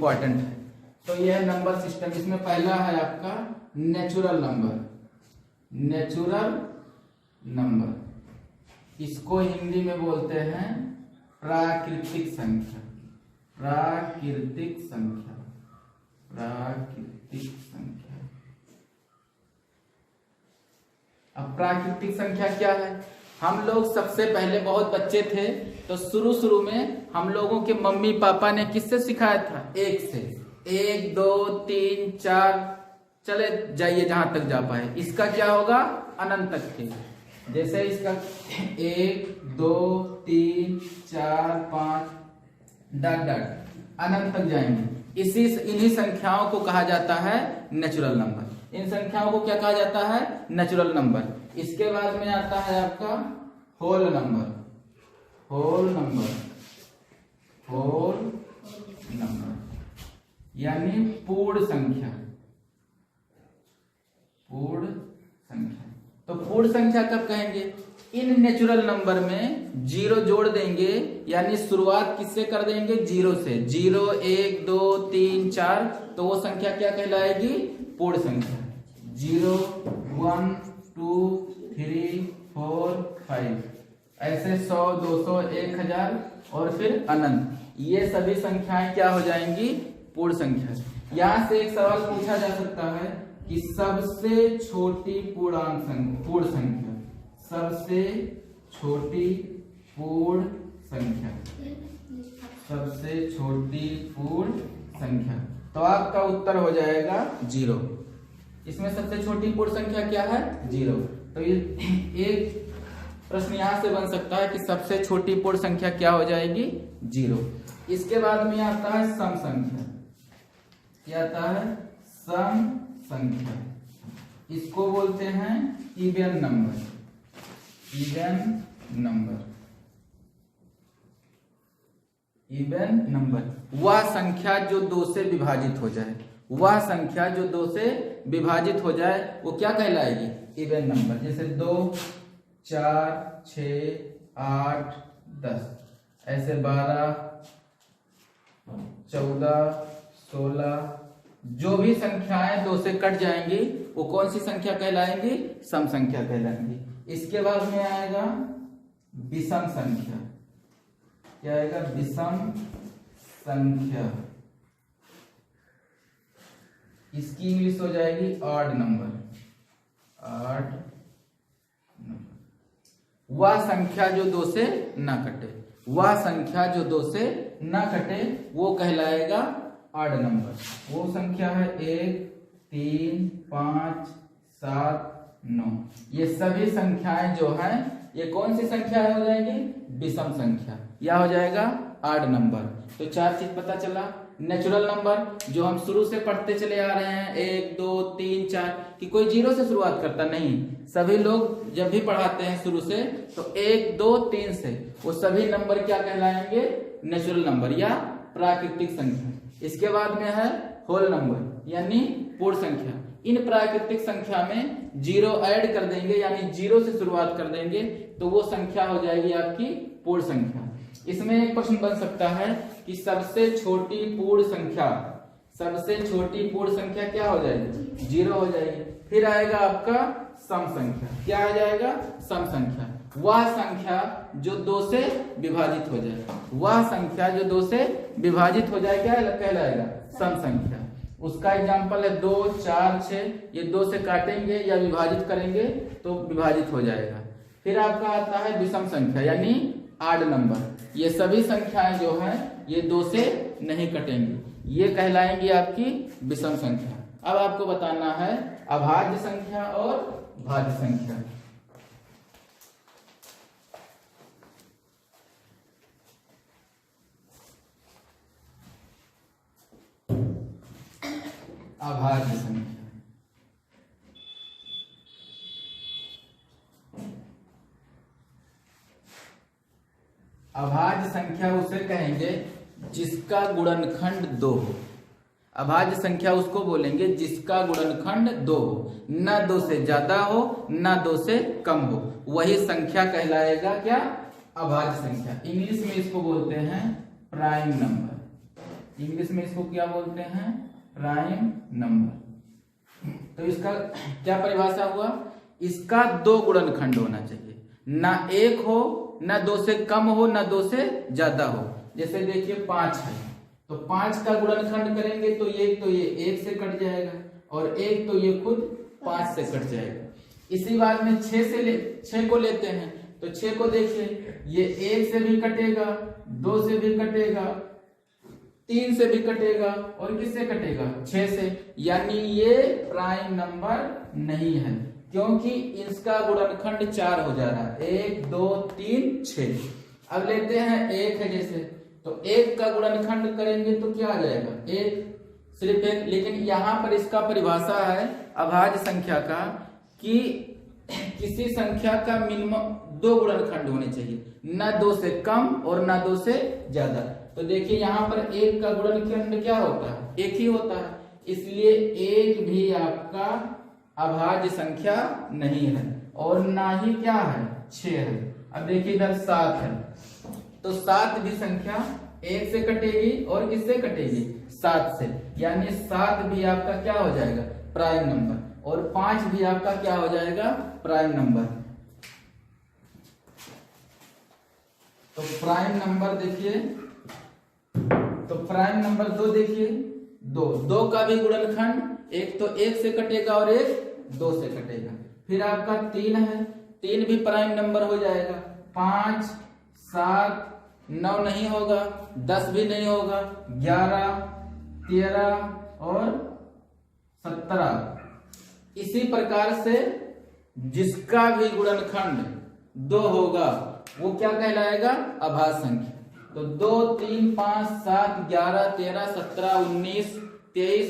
Important है। तो यह नंबर सिस्टम, इसमें पहला है आपका नेचुरल नंबर। नेचुरल नंबर इसको हिंदी में बोलते हैं प्राकृतिक संख्या। प्राकृतिक संख्या, प्राकृतिक संख्या। अब प्राकृतिक संख्या क्या है? हम लोग सबसे पहले बहुत बच्चे थे तो शुरू में हम लोगों के मम्मी पापा ने किससे सिखाया था? एक से। 1 2 3 4 चले जाइए जहां तक जा पाए। इसका क्या होगा? अनंत तक के। जैसे इसका 1 2 3 4 5 डॉट डॉट अनंत तक जाएंगे। इन्हीं संख्याओं को कहा जाता है नेचुरल नंबर। इन संख्याओं को क्या कहा जाता है? Natural number. इसके बाद में आता है आपका whole number. Whole number, whole number यानी पूर्ण संख्या। पूर्ण संख्या। तो पूर्ण संख्या कब कहेंगे? इन नेचुरल नंबर में जीरो जोड़ देंगे, यानी शुरुआत किससे कर देंगे? जीरो से। 0 1 2 3 4 तो वो संख्या क्या कहलाएगी? पूर्ण संख्या। 0 1 2 3 4 5 ऐसे 100 200 1000 और फिर अनंत। ये सभी संख्याएं क्या हो जाएंगी? पूर्ण संख्या। यहां से एक सवाल पूछा जा सकता है कि सबसे छोटी पूर्णांक संख्या, पूर्ण संख्या, सबसे छोटी पूर्ण संख्या, सबसे छोटी पूर्ण संख्या। तो आपका उत्तर हो जाएगा 0। इसमें सबसे छोटी पूर्ण संख्या क्या है? 0। तो ये एक प्रश्न यहां से बन सकता है कि सबसे छोटी पूर्ण संख्या क्या हो जाएगी? 0। इसके बाद में आता है सम संख्या। क्या आता है? सम संख्या। इसको बोलते हैं even number. Even number, even number वह संख्या जो 2 से विभाजित हो जाए। वह संख्या जो 2 से विभाजित हो जाए वो क्या कहलाएगी? Even number. जैसे 2 4 6 8 10 ऐसे 12 14 16 जो भी संख्याएं 2 से कट जाएंगी वो कौन सी संख्या कहलाएंगी? सम संख्या कहलाएंगी। इसके बाद में आएगा विषम संख्या। क्या आएगा? विषम संख्या। इसकी इंग्लिश हो जाएगी ऑड नंबर। ऑड नंबर वह संख्या जो 2 से ना कटे। वह संख्या जो 2 से ना कटे वो कहलाएगा ऑड नंबर। वो संख्या है 1 3 5 7 9। ये सभी संख्याएं जो हैं ये कौन सी संख्या हो जाएंगी? विषम संख्या। यह हो जाएगा ऑड नंबर। तो 4 चीज पता चला। नेचुरल नंबर जो हम शुरू से पढ़ते चले आ रहे हैं 1 2 3 4 कि कोई 0 से शुरुआत करता नहीं। सभी लोग जब भी पढ़ाते हैं शुरू से तो 1 2 3 से वो सभी नंबर क्या कहलाएंगे? नेचुरल नंबर या प्राकृतिक संख्या। इसके बाद में है होल नंबर यानी पूर्ण संख्या। इन प्राकृतिक संख्या में 0 ऐड कर देंगे, यानी 0 से शुरुआत कर देंगे तो वो संख्या हो जाएगी आपकी पूर्ण संख्या। इसमें एक प्रश्न बन सकता है कि सबसे छोटी पूर्ण संख्या, सबसे छोटी पूर्ण संख्या क्या हो जाएगी? 0 हो जाएगी। फिर आएगा आपका सम संख्या। क्या आ जाएगा? सम संख्या। वह संख्या जो 2 से विभाजित हो जाए। वह संख्या जो 2 से विभाजित हो जाए क्या कहलाएगा? सम संख्या। उसका एग्जांपल है 2 4 6। ये 2 से काटेंगे या विभाजित करेंगे तो विभाजित हो जाएगा। फिर आपका आता है विषम संख्या यानी ऑड नंबर। ये सभी संख्याएं जो हैं ये 2 से नहीं कटेंगी, ये कहलाएंगी आपकी विषम संख्या। अब आपको बताना है अभाज्य संख्या और भाज्य संख्या। अभाज्य संख्या। अभाज्य संख्या उसे कहेंगे जिसका गुणनखंड 2 हो। अभाज्य संख्या उसको बोलेंगे जिसका गुणनखंड 2 हो, न 2 से ज्यादा हो न 2 से कम हो, वही संख्या कहलाएगा क्या? अभाज्य संख्या। इंग्लिश में इसको बोलते हैं प्राइम नंबर। इंग्लिश में इसको क्या बोलते हैं? Prime number. तो इसका क्या परिभाषा हुआ? इसका 2 गुणनखंड होना चाहिए, ना 1 हो, ना 2 से कम हो, ना 2 से ज्यादा हो। जैसे देखिए 5 है, तो 5 का गुणनखंड करेंगे तो ये 1 से कट जाएगा, और 1 तो ये खुद 5 से कट जाएगा। इसी बात में 6 को लेते हैं, तो 6 को देखिए, ये 1 से भी कटेगा, 2 से भी कटेगा, 3 से भी कटेगा, और किससे कटेगा? 6 से। यानी ये प्राइम नंबर नहीं है, क्योंकि इसका गुणनखंड 4 हो जा रहा है। 1 2 3 6। अब लेते हैं 1 है जैसे, तो 1 का गुणनखंड करेंगे तो क्या आ जाएगा? 1, सिर्फ 1। लेकिन यहाँ पर इसका परिभाषा है अभाज्य संख्या का कि किसी संख्या का मिनिमम 2 गुणनखंड होने चाहिए, ना 2 से कम और ना 2 से ज्यादा। तो देखिए यहाँ पर 1 का गुणनखंड क्या होता है? 1 ही होता है, इसलिए 1 भी आपका अभाज्य संख्या नहीं है, और ना ही क्या है? 6 है। अब देखिए इधर 7 है, तो 7 भी संख्या 1 से कटेगी, और किससे कटेगी? 7 से। यानी 7 भी आपका क्या हो जाएगा? Prime number. और 5 भी आपका क्या हो जाएगा? Prime number. तो प्राइम नंबर देखिए, तो प्राइम नंबर 2 देखिए, 2 का भी गुणनखंड 1 तो 1 से कटेगा, और 1 2 से कटेगा। फिर आपका 3 है, 3 भी प्राइम नंबर हो जाएगा। 5 7 9 नहीं होगा, 10 भी नहीं होगा, 11 13 और 17। इसी प्रकार से जिसका भी गुणनखंड 2 होगा वो क्या कहलाएगा? अभाज्य संख्या। तो 2 3 5 7 11 13 17 19 23।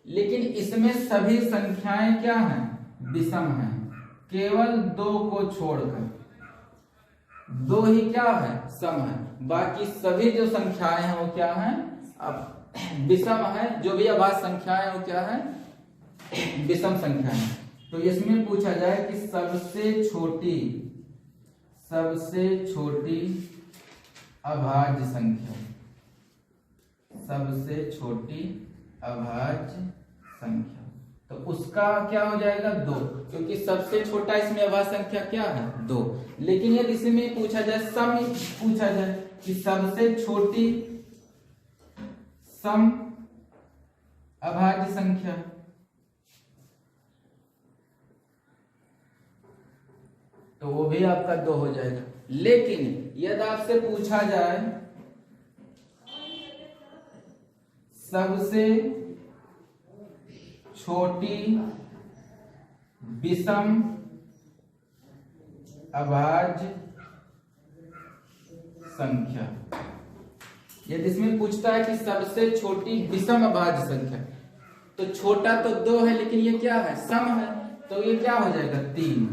लेकिन इसमें सभी संख्याएं क्या हैं? विषम हैं, केवल 2 को छोड़कर 2 ही क्या है? सम है। बाकी सभी जो संख्याएं हैं वो क्या हैं? अब विषम है। जो भी अभाज्य संख्याएं वो क्या है? विषम संख्याएं। तो इसमें पूछा जाए कि सबसे छोटी अभाज्य संख्या, सबसे छोटी अभाज्य संख्या, तो उसका क्या हो जाएगा? 2, क्योंकि सबसे छोटा इसमें अभाज्य संख्या क्या है? 2। लेकिन यदि इसमें पूछा जाए, सम पूछा जाए कि सबसे छोटी सम अभाज्य संख्या, तो वो भी आपका 2 हो जाएगा। लेकिन यदि आपसे पूछा जाए सबसे छोटी विषम अभाज्य संख्या, यदि इसमें पूछता है कि सबसे छोटी विषम अभाज्य संख्या, तो छोटा तो 2 है, लेकिन ये क्या है? सम है, तो ये क्या हो जाएगा? 3।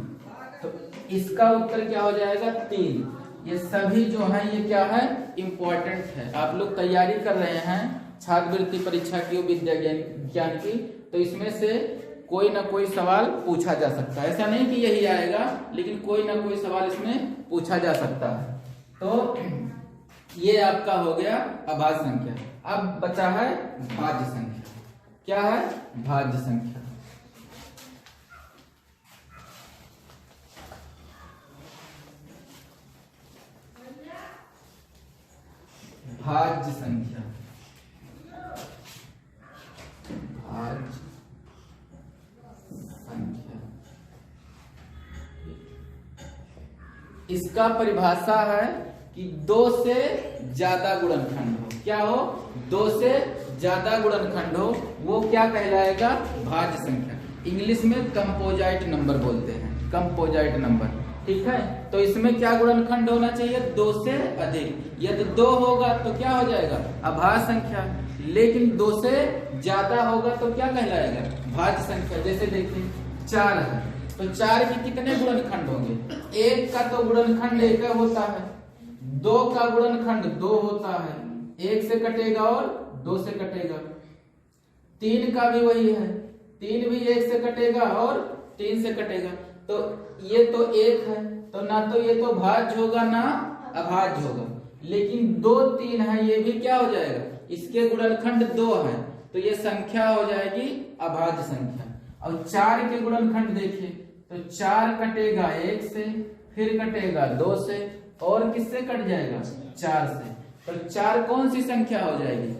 तो इसका उत्तर क्या हो जाएगा? 3। ये सभी जो है ये क्या है? इंपॉर्टेंट है। आप लोग तैयारी कर रहे हैं छात्रवृत्ति परीक्षा की, विद्या ज्ञान की, तो इसमें से कोई ना कोई सवाल पूछा जा सकता है। ऐसा नहीं कि यही आएगा, लेकिन कोई ना कोई सवाल इसमें पूछा जा सकता है। तो ये आपका हो गया अभाज्य संख्या। अब बचा है भाज्य संख्या। क्या है? भाज्य संख्या। भाज्य संख्या, भाज्य संख्या, इसका परिभाषा है कि 2 से ज्यादा गुणनखंड हो। क्या हो? 2 से ज्यादा गुणनखंड हो, वो क्या कहलाएगा? भाज्य संख्या। इंग्लिश में कंपोजाइट नंबर बोलते हैं, कंपोजाइट नंबर। ठीक है, तो इसमें क्या गुणनखंड होना चाहिए? 2 से अधिक। यदि 2 होगा तो क्या हो जाएगा? अभाज्य संख्या। लेकिन 2 से ज्यादा होगा तो क्या कहलाएगा? भाज्य संख्या। जैसे देखिए 4 है, तो 4 के कितने गुणनखंड होंगे? 1 का तो गुणनखंड 1 होता है, 2 का गुणनखंड 2 होता है, 1 से कटेगा और 2 से कटेगा। 3 का भी वही है, 3 भी 1 से कटेगा और 3 से कटेगा। तो ये तो 1 है, तो ना तो ये तो भाज्य होगा ना अभाज्य होगा। लेकिन 2 3 है, ये भी क्या हो जाएगा? इसके गुणनखंड 2 है, तो ये संख्या हो जाएगी अभाज्य संख्या। और 4 के गुणनखंड देखिए, तो 4 कटेगा 1 से, फिर कटेगा 2 से, और किससे कट जाएगा? 4 से। तो 4 कौन सी संख्या हो जाएगी?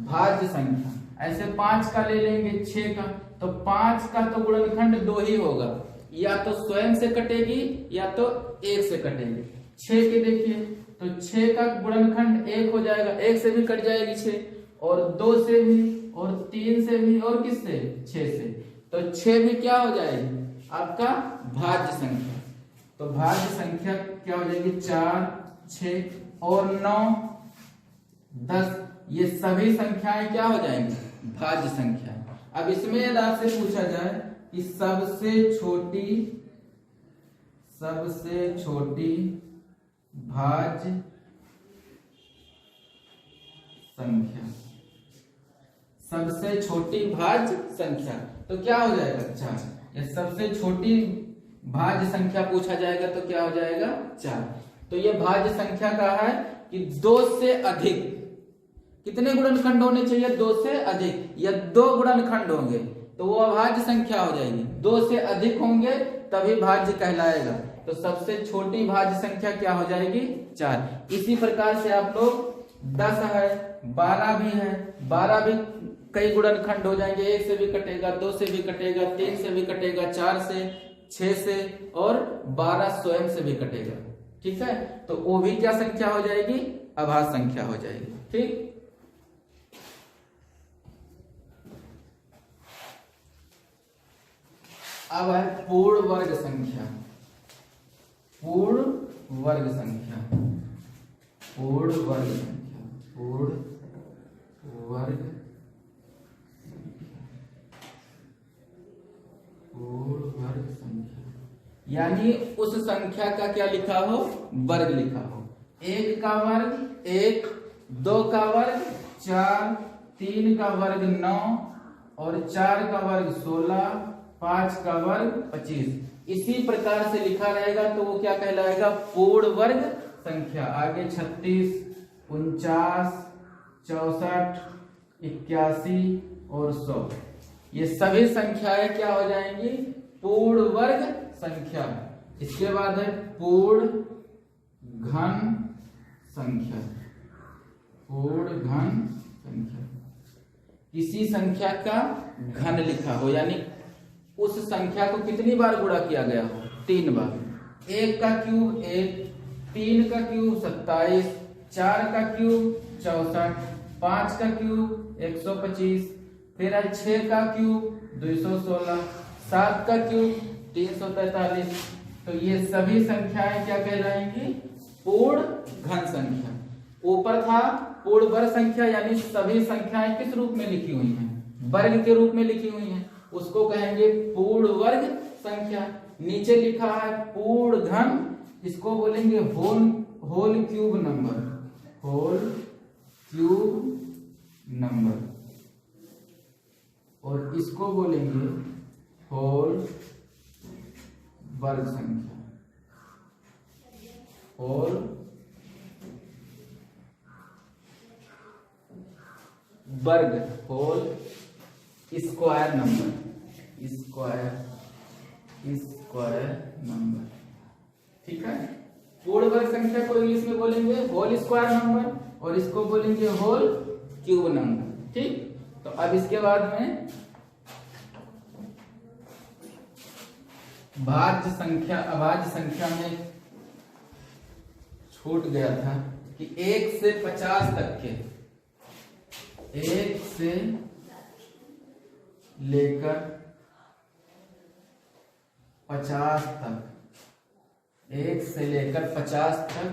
भाज्य संख्या। ऐसे 5 का ले लेंगे 6 का, तो 5 का तो गुणनखंड 2 ही होगा, या तो स्वयं से कटेगी या तो 1 से कटेगी। 6 के देखिए, तो 6 का गुणनखंड 1 हो जाएगा, 1 से भी कट जाएगी 6, और 2 से भी, और 3 से भी, और किससे? 6 से। तो 6 भी क्या हो जाएगी? आपका भाज्य संख्या। तो भाज्य संख्या क्या हो जाएगी? 4, 6 और 9, 10, ये सभी संख्याएं क्या हो जाएंगी? भाज्य संख्या। अब इसमें यदि आपसे पूछा जाए कि सबसे छोटी भाज्य संख्या, सबसे छोटी भाज्य संख्या, तो क्या हो जाएगा? 4। ये सबसे छोटी भाज्य संख्या पूछा जाएगा तो क्या हो जाएगा? 4। तो ये भाज्य संख्या का है कि 2 से अधिक कितने गुणनखंड होने चाहिए? 2 से अधिक, या 2 गुणनखंड होंगे तो वो अभाज्य संख्या हो जाएगी। 2 से अधिक होंगे तभी भाज्य कहलाएगा। तो सबसे छोटी भाज्य संख्या क्या हो जाएगी? 4। इसी प्रकार से आप लोग 10 है, 12 भी है, 12 भी कई गुणनखंड हो जाएंगे, 1 से भी कटेगा, 2 से भी कटेगा, 3 से भी कटेगा, 4 से, 6 से, और 12 स्वयं से भी कटेगा। ठीक है, तो वो भी क्या संख्या हो जाएगी? अभाज्य संख्या हो जाएगी। ठीक, अब है पूर्ण वर्ग संख्या। पूर्ण वर्ग संख्या, पूर्ण वर्ग संख्या, पूर्ण वर्ग, पूर्ण वर्ग संख्या यानी उस संख्या का क्या लिखा हो? वर्ग लिखा हो। 1 का वर्ग 1, 2 का वर्ग 4, 3 का वर्ग 9, और 4 का वर्ग 16, 5 का वर्ग 25। इसी प्रकार से लिखा रहेगा तो वो क्या कहलाएगा? पूर्ण वर्ग संख्या। आगे 36, 49, 64, 81 और 100, ये सभी संख्याएं क्या हो जाएंगी? पूर्ण वर्ग संख्या। इसके बाद है पूर्ण घन संख्या। पूर्ण घन संख्या, किसी संख्या का घन लिखा हो, यानी उस संख्या को कितनी बार गुणा किया गया हो? 3 बार। 1 का क्यूब 1, 3 का क्यूब 27, 4 का क्यूब 64, 5 का क्यूब 125, फिर 6 का क्यूब 216, 7 का क्यूब 343। तो ये सभी संख्याएं क्या कहलाएंगी? पूर्ण घन संख्या। ऊपर था पूर्ण वर्ग संख्या, यानी सभी संख्याएं किस रूप में लिखी हुई हैं? वर्ग के रूप में लिखी हुई हैं, उसको कहेंगे पूर्ण वर्ग संख्या। नीचे लिखा है पूर्ण घन, इसको बोलेंगे whole cube number, whole cube number, और इसको बोलेंगे होल वर्ग संख्या, होल वर्ग, whole square number, square number. ठीक है, पूर्ण वर्ग संख्या को इंग्लिश में बोलेंगे होल स्क्वायर नंबर, और इसको बोलेंगे होल क्यूब नंबर। ठीक, तो अब इसके बाद में भाज्य संख्या, अभाज्य संख्या में छूट गया था कि 1 से 50 तक के, 1 से लेकर 50 तक, 1 से लेकर 50 तक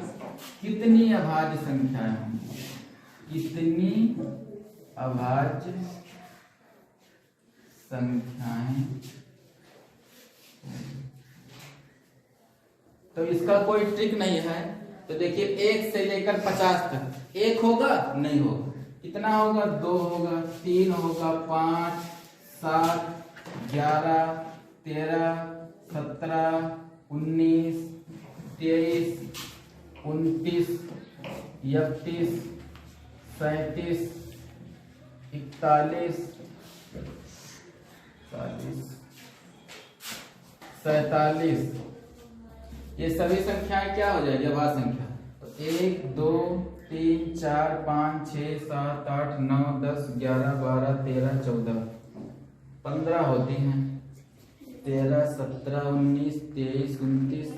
कितनी अभाज्य संख्याएं होंगी? कितनी अभाज्य संख्याएं? तो इसका कोई ट्रिक नहीं है। तो देखिए 1 से लेकर 50 तक 1 होगा? नहीं होगा। कितना होगा? 2 होगा, 3 होगा, 5, 7, 11, 13, 17, 19, 23, 29, 31, 37, 41, 40, 47, ये सभी संख्याएं क्या हो जाएगी अभाज्य संख्या। तो 1 2 3 4 5 6 7 8 9 10 11 12 13 14 15 होती हैं। 13 17 19 23 29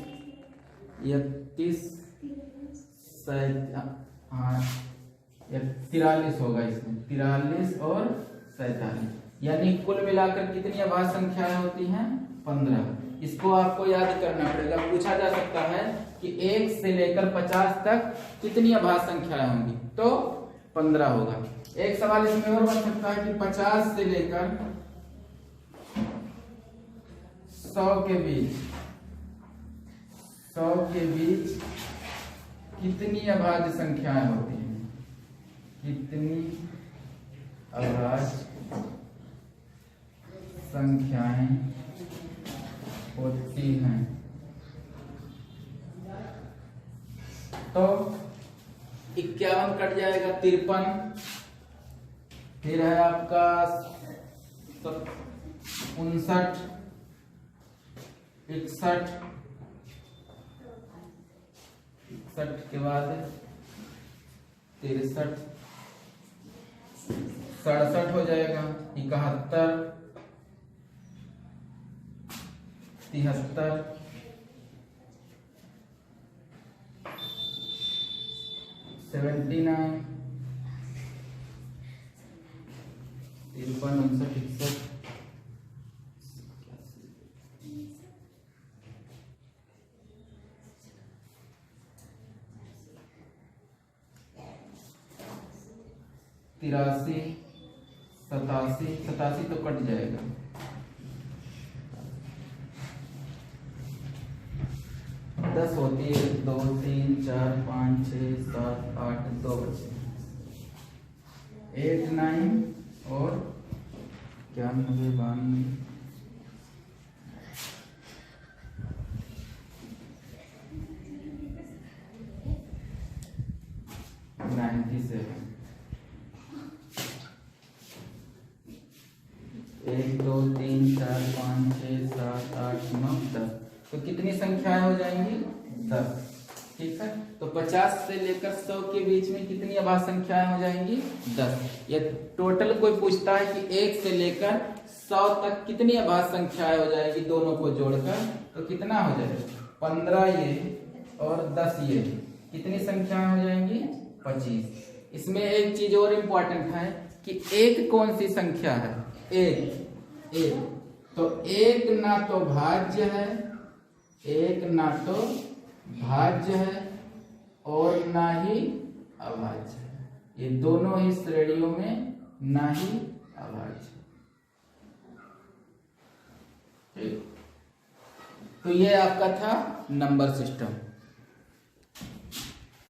31 हाँ 43 होगा इसमें, 43 और 47, यानी कुल मिलाकर कितनी अभाज्य संख्याएं होती हैं 15। इसको आपको याद करना पड़ेगा। पूछा जा सकता है कि 1 से लेकर 50 तक कितनी अभाज्य संख्याएं होंगी, तो 15 होगा। एक सवाल इसमें और बन सकता है कि 50 से लेकर 100 के बीच कितनी अभाज्य संख्याएं होती हैं, कितनी अभाज्य संख्याएं होती हैं। तो 51 कट जाएगा, 53, फिर है आपका 59, 61 के बाद 63, 67 हो जाएगा, 71, 73, 79, 53, 59, 61, 83, 87 तो कट जाएगा, 10 होती है, 2 3 4 5 6 7 8 2 बचे, 8 9 और 91 92 97, 1 2 3 4 5 6 7 8 9 10, तो कितनी संख्याएं हो जाएंगी 10। ठीक है, तो 50 से लेकर 100 के बीच में कितनी अभाज्य संख्याएं हो जाएंगी 10। ये टोटल कोई पूछता है कि 1 से लेकर 100 तक कितनी अभाज्य संख्याएं हो जाएगी दोनों को जोड़कर, तो कितना हो जाएगा 15 ये और 10 ये, कितनी संख्याएं हो जाएंगी 25। इसमें एक चीज और इम्पोर्टेंट है कि एक कौन सी संख्या है, एक तो एक ना तो भाज्य है, एक ना तो भाज्य है और ना ही अभाज्य है, ये दोनों ही श्रेणियों में ना ही अभाज्य। ठीक, तो ये आपका था नंबर सिस्टम।